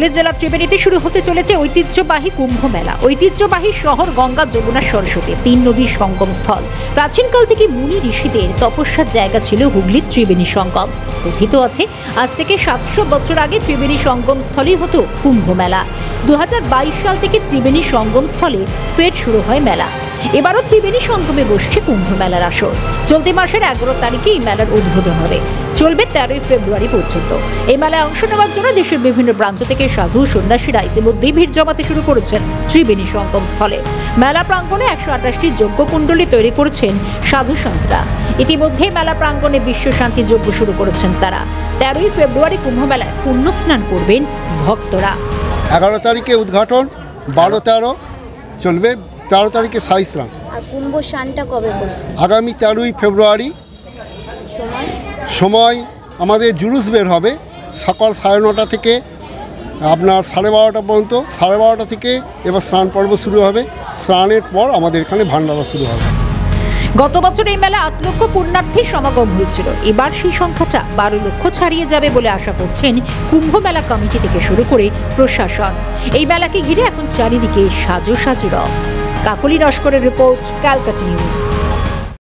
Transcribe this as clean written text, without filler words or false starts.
হুগলি জেলার ত্রিবেণীতে শুরু হতে চলেছে ঐতিহ্যবাহী কুম্ভ মেলা। ঐতিহ্যবাহী শহর গঙ্গা, যমুনা, সরস্বতী তিন নদীর সঙ্গম স্থল। প্রাচীনকাল থেকে মুনি ঋষিদের তপস্যার জায়গা ছিল হুগলির ত্রিবেণী সঙ্গম। কথিত আছে আজ থেকে 700 বছর আগে ত্রিবেণী সঙ্গম স্থলেই হতো কুম্ভ মেলা। 2022 সাল থেকে ত্রিবেণী সঙ্গম স্থলে ফের শুরু হয় মেলা। এবারও ত্রিবেণী সঙ্গমে বসছে কুম্ভ মেলার আসর। চলতি মাসের 11 তারিখে এই মেলার উদ্বোধন হবে, চলবে 13 ফেব্রুয়ারি পর্যন্ত। এই মেলায় অংশ নেওয়ার জন্য দেশের বিভিন্ন প্রান্ত থেকে সাধু সন্ন্যাসীরা ইতিমধ্যেই ভিড় জমাতে শুরু করেছেন ত্রিবেণী সঙ্গম স্থলে। মেলা প্রাঙ্গণে 128টি যজ্ঞ কুণ্ডলী তৈরি করেছেন সাধু সন্তরা। ইতিমধ্যে মেলা প্রাঙ্গণে বিশ্ব শান্তি যজ্ঞ শুরু করেছেন তারা। 13 ফেব্রুয়ারি কুম্ভ মেলায় পুণ্য স্নান করবেন ভক্তরা। 11 তারিখে উদ্ঘাটন, 12-13 চলবে, 13 তারিখে সাই স্নান। আর কুম্ভ স্নানটা কবে করছে? আগামী 13 ফেব্রুয়ারি। সময় আমাদের জুলুস বের হবে সকাল 9:30 থেকে আপনার 12:30 পর্যন্ত। 12:30 থেকে এবার স্নান পর্ব শুরু হবে। স্নানের পর আমাদের এখানে ভান্ডারা শুরু হবে। গত বছর এই মেলা 8 লক্ষ পুণ্যার্থীর সমাগম হয়েছিল। এবার সেই সংখ্যাটা 12 লক্ষ ছাড়িয়ে যাবে বলে আশা করছেন কুম্ভ মেলা কমিটি থেকে শুরু করে প্রশাসন। এই মেলাকে ঘিরে এখন চারিদিকে সাজো সাজো রব। কাকলি নস্করের রিপোর্ট, ক্যালকাটা নিউজ।